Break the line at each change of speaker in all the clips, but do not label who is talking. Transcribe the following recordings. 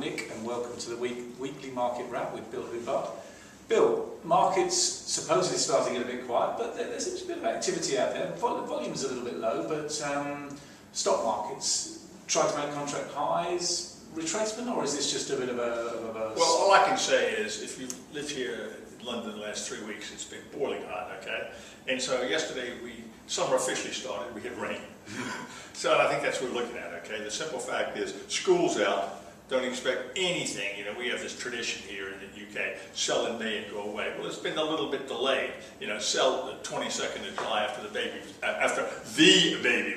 Nick, and welcome to the weekly market wrap with Bill Hubard. Bill, markets supposedly starting to get a bit quiet, but there seems to be a bit of activity out there. Volume's a little bit low, but stock markets try to make contract highs, retracement, or is this just a bit of a...
Well, all I can say is, if you've lived here in London the last 3 weeks, it's been boiling hot, okay? And so yesterday, summer officially started, we had rain. So I think that's what we're looking at, okay? The simple fact is, school's out, don't expect anything. You know, we have this tradition here in the UK, sell in May and go away. Well, it's been a little bit delayed. You know, sell the 22nd of July after the baby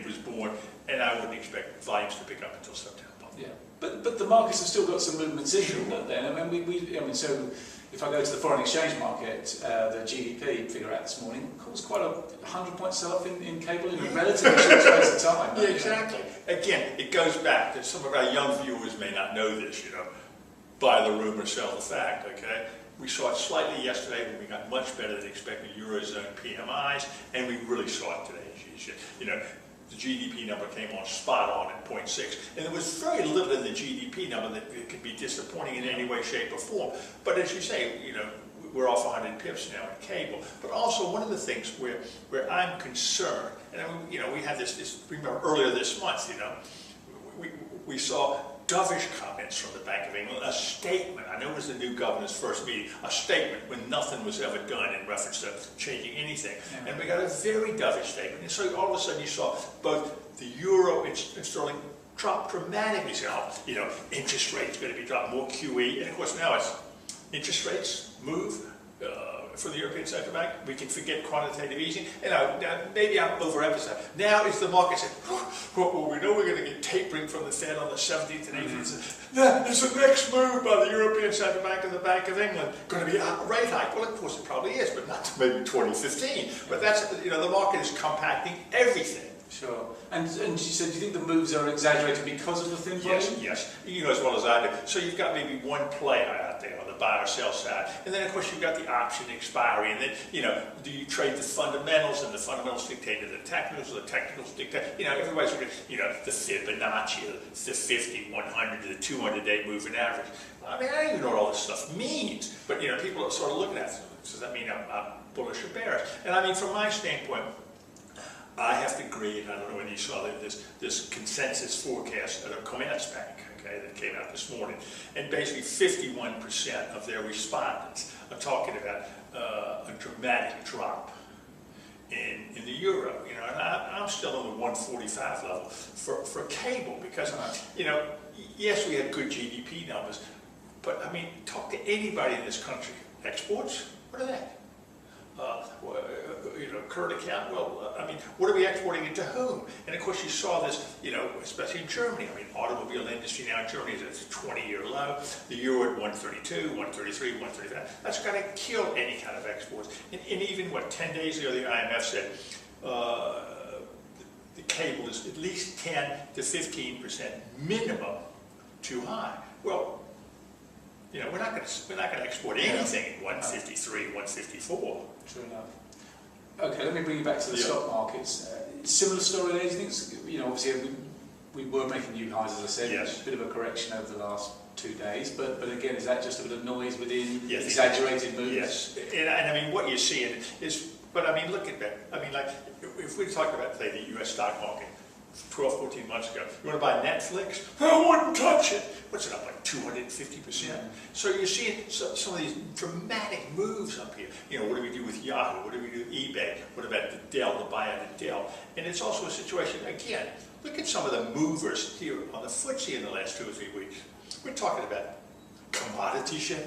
was born, and I wouldn't expect volumes to pick up until September.
Yeah, but the markets have still got some movements in them, don't they? I mean, so if I go to the foreign exchange market, the GDP figure out this morning caused quite a 100-point sell-off in cable in a relatively short space of time.
Yeah, exactly. Again, it goes back to some of our young viewers may not know this, you know, buy the rumor, sell the fact, okay? We saw it slightly yesterday when we got much better than expected Eurozone PMIs, and we really saw it today. You know, the GDP number came on spot on at 0.6, and there was very little in the GDP number that could be disappointing in any way, shape, or form. But as you say, you know, we're off 100 pips now in cable. But also one of the things where I'm concerned, and I mean, you know, we had this remember earlier this month, you know, we saw dovish comments from the Bank of England, a statement. I know it was the new governor's first meeting, a statement when nothing was ever done in reference to changing anything. Yeah. And we got a very dovish statement. And so all of a sudden you saw both the euro and sterling drop dramatically. So, you know, interest rates going to be dropped, more QE. And of course now it's interest rates move for the European Central Bank. We can forget quantitative easing. And now, maybe I'm overemphasizing. Now it's the market saying, well, we know we're going to get tapering from the Fed on the 17th and 18th. That is the next move by the European Central Bank and the Bank of England. Going to be a rate hike. Well, of course it probably is, but not to maybe 2015. But that's, you know, the market is compacting everything.
Sure. And you said, do you think the moves are exaggerated because of the thin volume?
Yes. You know as well as I do. So you've got maybe one player out there on the buy or sell side, and then of course you've got the option expiry, and then, you know, do you trade the fundamentals, and the fundamentals dictate to the technicals, or the technicals dictate, you know, everybody's looking at, you know, the Fibonacci, the 50, 100, the 200-day moving average. I mean, I don't even know what all this stuff means, but, you know, people are sort of looking at it. Does that mean I'm bullish or bearish? And I mean, from my standpoint, I have to agree, and I don't know whether you saw this consensus forecast at a Commerzbank, okay, that came out this morning, and basically 51% of their respondents are talking about a dramatic drop in the euro, you know, and I'm still on the 145 level for cable because, you know, yes, we had good GDP numbers, but I mean, talk to anybody in this country. Exports, what are they? You know, current account, well, I mean, what are we exporting it to whom? And of course you saw this, you know, especially in Germany. I mean, automobile industry now in Germany is at a 20-year low. The euro at 132, 133, 135. That's going to kill any kind of exports. And even, 10 days ago, the IMF said the cable is at least 10 to 15% minimum too high. Well, you know, we're not going to export anything at 153, 154.
True enough. Okay, let me bring you back to the stock markets. Similar story there, do you think? You know, obviously we were making new highs, as I said.
Yes.
A bit of a correction over the last 2 days, but again, is that just a bit of noise within
yes,
exaggerated movements?
Yes, and I mean, what you're seeing is, but I mean, look at that. I mean, like, if we talked about, say, the U.S. stock market 12, 14 months ago, you want to buy Netflix? I wouldn't touch it. What's it up, like 250%? Yeah. So you're seeing some of these dramatic moves up here. You know, what do we do with Yahoo? What do we do with eBay? What about the Dell, the buyout of Dell? And it's also a situation, again, look at some of the movers here on the FTSE in the last 2 or 3 weeks. We're talking about commodity shit.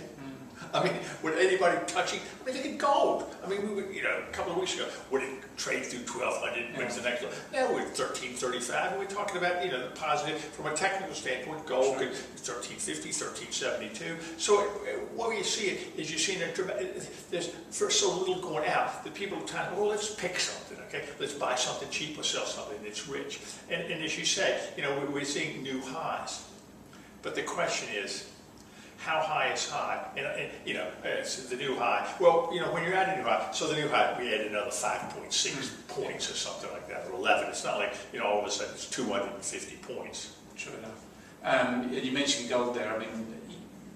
I mean, would anybody touching? I mean, look at gold. I mean, we were, you know, a couple of weeks ago, would it trade through 1,200? When's the next one? Now we're at 1,335, and we're talking about, you know, the positive from a technical standpoint. Gold could 1,350, 1,372. So what you see is you're seeing there's for so little going out that people are trying. Well, let's pick something, okay? Let's buy something cheap or sell something that's rich. And as you say, you know, we're seeing new highs. But the question is, how high is high? And you know, it's the new high. Well, you know, when you're at a new high, so the new high, we add another 5.6 points or something like that, or 11. It's not like, you know, all of a sudden it's 250 points.
Sure enough. And you mentioned gold there. I mean,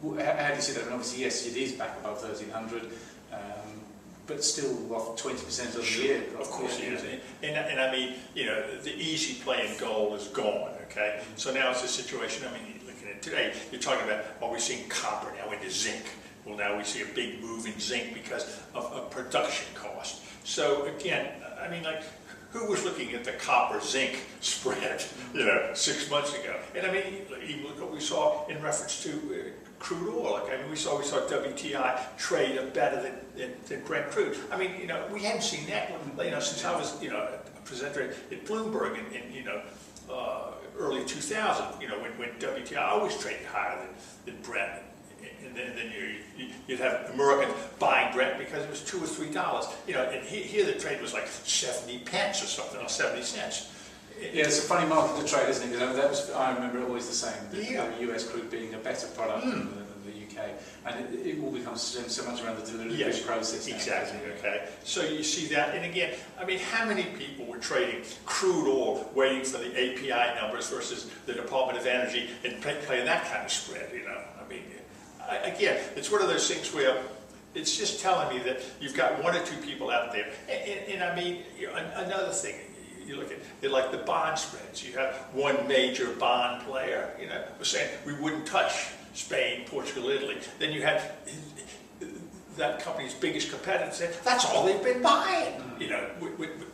how do you see that? I mean, obviously, yes, it is back above 1,300, but still off 20% of the year.
Of course it is. And I mean, you know, the easy play in gold is gone, okay? So now it's a situation, I mean, looking at today, you're talking about, well, we're seeing copper now into zinc. Well, now we see a big move in zinc because of production cost. So again, I mean, like, who was looking at the copper-zinc spread, you know, 6 months ago? And I mean, even look what we saw in reference to crude oil. Like, I mean, we saw WTI trade better than Brent crude. I mean, you know, we hadn't seen that, you know, since I was, you know, a presenter at Bloomberg in you know, early 2000. You know, when WTI always traded higher than Brent. And then you'd have Americans buying Brent because it was $2 or $3. You know, and here the trade was like 70 pence or something, or 70 cents.
Yeah, it's a funny market to trade, isn't it? Because that was, I remember it always the same.
Yeah.
The US crude being a better product than the UK, and it all becomes so much around the derivative process.
Exactly. Okay. So you see that, and again, I mean, how many people were trading crude oil, waiting for the API numbers versus the Department of Energy, and playing that kind of spread? You know, I mean. Again, it's one of those things where it's just telling me that you've got one or two people out there. And I mean, you know, another thing, you look at it like the bond spreads. You have one major bond player, you know, was saying we wouldn't touch Spain, Portugal, Italy. Then you had that company's biggest competitor said, that's all they've been buying. You know,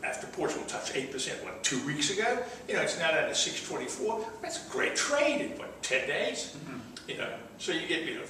after Portugal touched 8%, what, 2 weeks ago? You know, it's now down to 6.24. That's a great trade in, what, 10 days? You know, so you get, you know,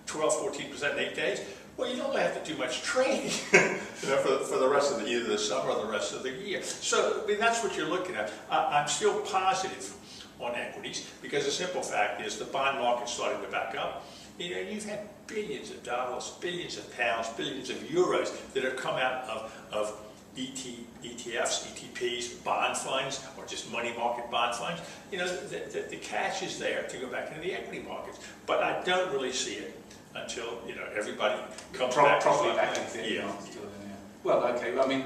12, 14% in 8 days. Well, you don't have to do much trading, you know, for the rest of either the summer or the rest of the year. So, I mean, that's what you're looking at. I'm still positive on equities because the simple fact is the bond market's starting to back up. You know, you've had billions of dollars, billions of pounds, billions of euros that have come out of ETFs, ETPs, bond funds, or just money market bond funds. You know, the cash is there to go back into the equity markets. But I don't really see it until, you know, everybody comes back.
Properly back into it.
Yeah.
Well, okay. I mean,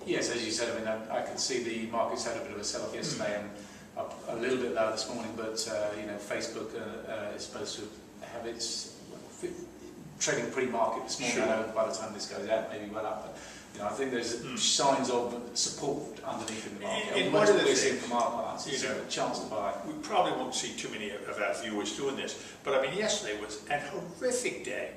yes, as you said, I mean, I can see the markets had a bit of a sell-off yesterday and up a little bit lower this morning, but, you know, Facebook is supposed to have its trading pre-market this morning.
Sure.
I know by the time this goes out, maybe well up. But, you know, I think there's signs of support underneath in the market.
And one of the things,
from our clients is a chance to buy.
We probably won't see too many of our viewers doing this, but I mean, yesterday was a horrific day.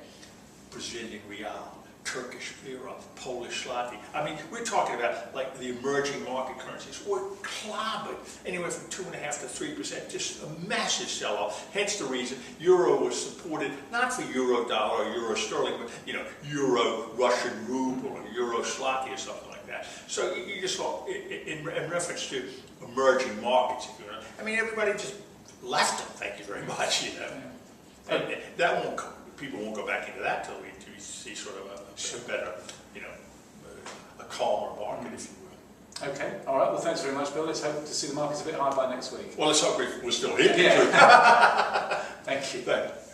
Brazilian real, Turkish lira, Polish zloty. I mean, we're talking about like the emerging market currencies were clobbered, anywhere from 2.5% to 3%, just a massive sell-off. Hence the reason euro was supported, not for euro dollar or euro sterling, but, you know, euro Russian ruble or euro zloty or something like that. So you just saw, in reference to emerging markets, if you know, I mean, everybody just left them, thank you very much, you know. And that won't, people won't go back into that till we see sort of a better, you know, a calmer market, if you will.
Okay, all right. Well, thanks very much, Bill. Let's hope to see the markets a bit higher by next week.
Well, let's hope we're still here.
Yeah. Thank you.
Thanks.